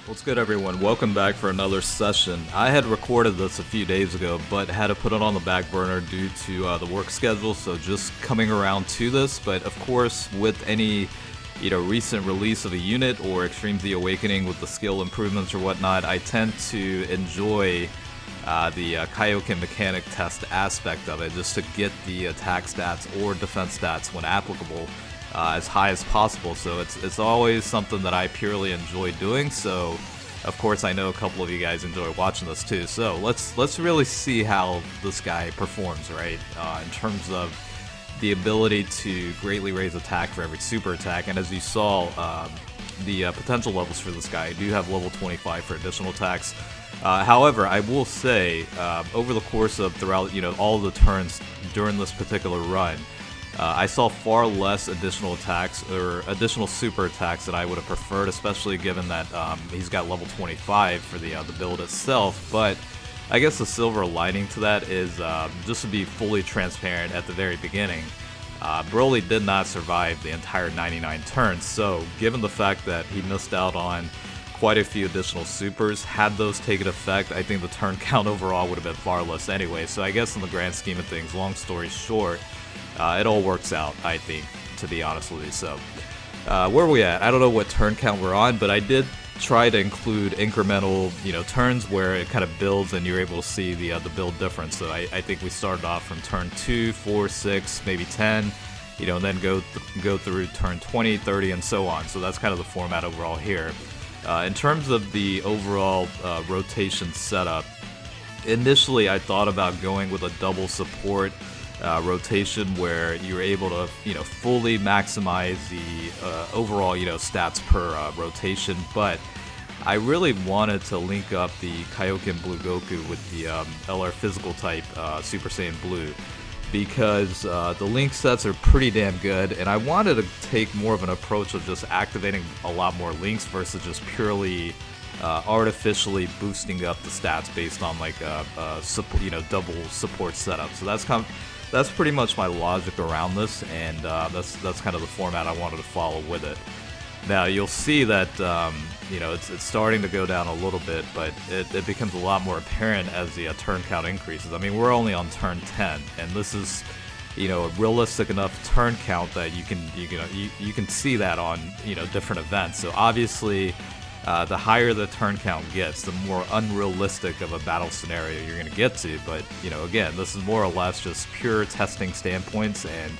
What's good, everyone? Welcome back for another session. I had recorded this a few days ago, but had to put it on the back burner due to the work schedule, so just coming around to this. But of course, with any recent release of a unit or Extreme Z Awakening with the skill improvements or whatnot, I tend to enjoy the Kaioken mechanic test aspect of it, just to get the attack stats or defense stats when applicable as high as possible. So it's always something that I purely enjoy doing. So of course I know a couple of you guys enjoy watching this too. So let's really see how this guy performs, right? In terms of the ability to greatly raise attack for every super attack. And as you saw, the potential levels for this guy do have level 25 for additional attacks. However, I will say, over the course of throughout all the turns during this particular run, I saw far less additional attacks or additional super attacks than I would have preferred, especially given that he's got level 25 for the build itself. But I guess the silver lining to that is, just to be fully transparent at the very beginning, Broly did not survive the entire 99 turns. So given the fact that he missed out on quite a few additional supers, had those taken effect, I think the turn count overall would have been far less anyway. So I guess in the grand scheme of things, long story short, it all works out, I think, to be honest with you. So, where are we at? I don't know what turn count we're on, but I did try to include incremental, turns where it kind of builds and you're able to see the build difference. So I think we started off from turn 2, 4, 6, maybe 10, and then go through turn 20, 30, and so on. So that's kind of the format overall here. In terms of the overall rotation setup, initially I thought about going with a double support rotation where you're able to fully maximize the overall stats per rotation, but I really wanted to link up the Kaioken Blue Goku with the LR physical type Super Saiyan Blue, because the link sets are pretty damn good, and I wanted to take more of an approach of just activating a lot more links versus just purely artificially boosting up the stats based on like double support setup. So that's pretty much my logic around this, and that's kind of the format I wanted to follow with it. Now you'll see that it's starting to go down a little bit, but it becomes a lot more apparent as the turn count increases. I mean, we're only on turn 10, and this is a realistic enough turn count that you can see that on different events. So obviously, the higher the turn count gets, the more unrealistic of a battle scenario you're going to get to. But, again, this is more or less just pure testing standpoints, and,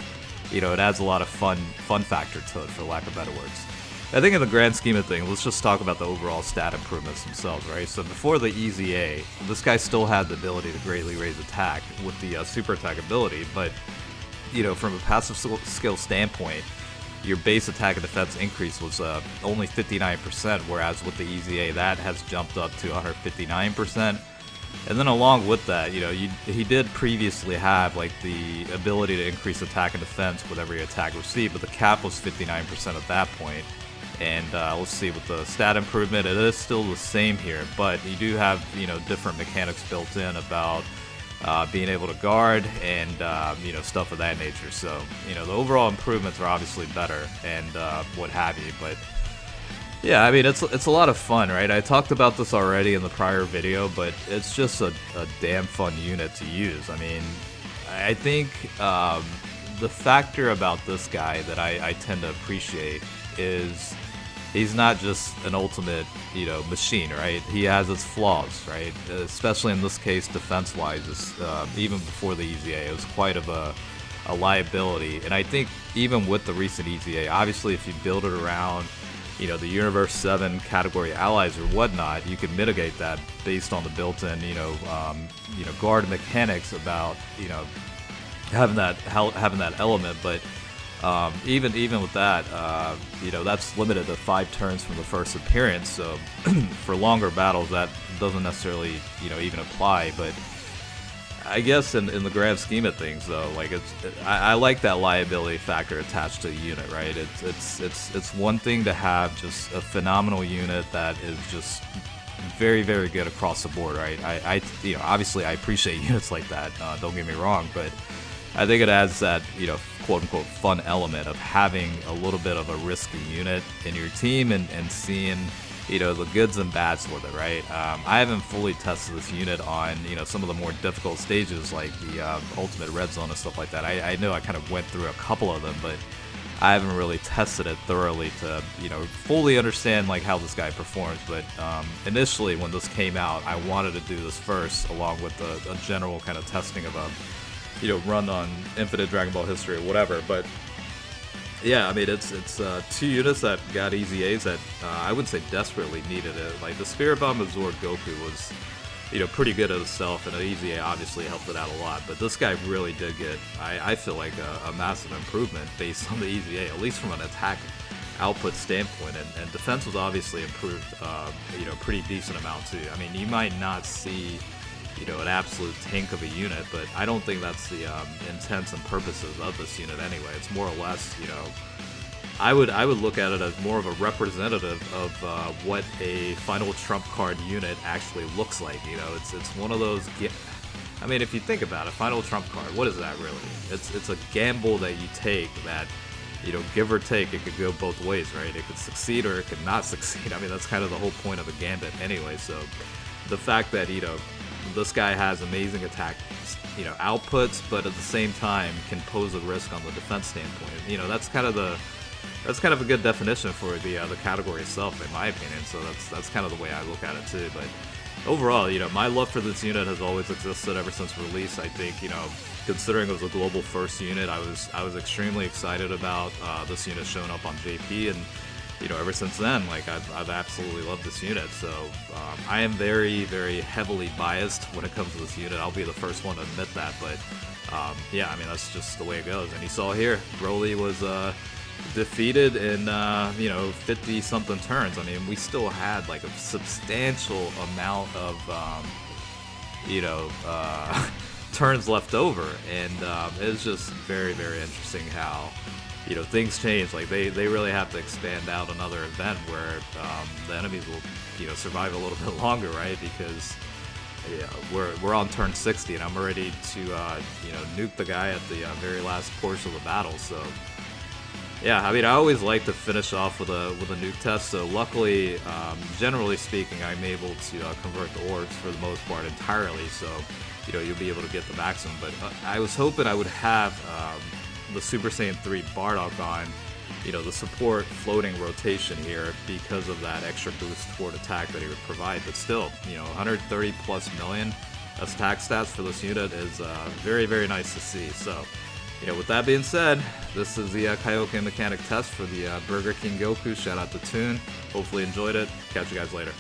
it adds a lot of fun factor to it, for lack of better words. I think in the grand scheme of things, let's just talk about the overall stat improvements themselves, right? So before the EZA, this guy still had the ability to greatly raise attack with the super attack ability, but, from a passive skill standpoint, your base attack and defense increase was only 59%, whereas with the EZA, that has jumped up to 159%. And then along with that, he did previously have like the ability to increase attack and defense with every attack received, but the cap was 59% at that point. And let's see, with the stat improvement, it is still the same here, but you do have different mechanics built in about being able to guard and stuff of that nature. So the overall improvements are obviously better and what have you. But yeah, I mean, it's a lot of fun, right? I talked about this already in the prior video, but it's just a damn fun unit to use. I mean, I think the factor about this guy that I tend to appreciate is he's not just an ultimate, machine, right? He has its flaws, right? Especially in this case, defense-wise, even before the EZA, it was quite of a liability. And I think even with the recent EZA, obviously if you build it around, the Universe 7 category allies or whatnot, you can mitigate that based on the built-in, guard mechanics about, having that element. But even with that, that's limited to 5 turns from the first appearance. So for longer battles, that doesn't necessarily, even apply. But I guess in the grand scheme of things, though, like I like that liability factor attached to the unit, right? It's one thing to have just a phenomenal unit that is just very, very good across the board, right? Obviously I appreciate units like that. Don't get me wrong, but I think it adds that, quote-unquote fun element of having a little bit of a risky unit in your team and seeing the goods and bads with it, right? I haven't fully tested this unit on, some of the more difficult stages like the Ultimate Red Zone and stuff like that. I know I kind of went through a couple of them, but I haven't really tested it thoroughly to, fully understand like how this guy performs. But initially, when this came out, I wanted to do this first, along with a general kind of testing of a, run on Infinite Dragon Ball history or whatever. But yeah, I mean, it's 2 units that got EZAs that I would say desperately needed it. Like the Spirit Bomb Absorb Goku was, pretty good at itself, and an EZA obviously helped it out a lot. But this guy really did get, I feel like, a massive improvement based on the EZA, at least from an attack output standpoint. And defense was obviously improved, pretty decent amount too. I mean, you might not see, an absolute tank of a unit, but I don't think that's the intents and purposes of this unit anyway. It's more or less, I would look at it as more of a representative of what a final trump card unit actually looks like. It's one of those. I mean, if you think about it, final trump card, what is that really? It's a gamble that you take that, give or take, it could go both ways, right? It could succeed or it could not succeed. I mean, that's kind of the whole point of a gambit anyway. So the fact that this guy has amazing attack, outputs, but at the same time can pose a risk on the defense standpoint. That's kind of a good definition for the category itself, in my opinion. So that's kind of the way I look at it too. But overall, my love for this unit has always existed ever since release. I think, considering it was a global first unit, I was extremely excited about this unit showing up on JP, and ever since then, like I've absolutely loved this unit. So I am very, very heavily biased when it comes to this unit. I'll be the first one to admit that. But yeah, I mean, that's just the way it goes. And you saw here, Broly was defeated in 50 something turns. I mean, we still had like a substantial amount of turns left over, and it's just very, very interesting how things change. Like they really have to expand out another event where the enemies will survive a little bit longer, right? Because we're on turn 60 and I'm ready to nuke the guy at the very last portion of the battle. So yeah, I mean, I always like to finish off with a nuke test. So luckily, generally speaking, I'm able to convert the orbs for the most part entirely. So you'll be able to get the maximum. But I was hoping I would have the Super Saiyan 3 Bardock on, the support floating rotation here because of that extra boost toward attack that he would provide. But still, 130 plus million attack stats for this unit is very, very nice to see. So with that being said, this is the Kaioken mechanic test for the Burger King Goku. Shout out to Toon. Hopefully enjoyed it. Catch you guys later.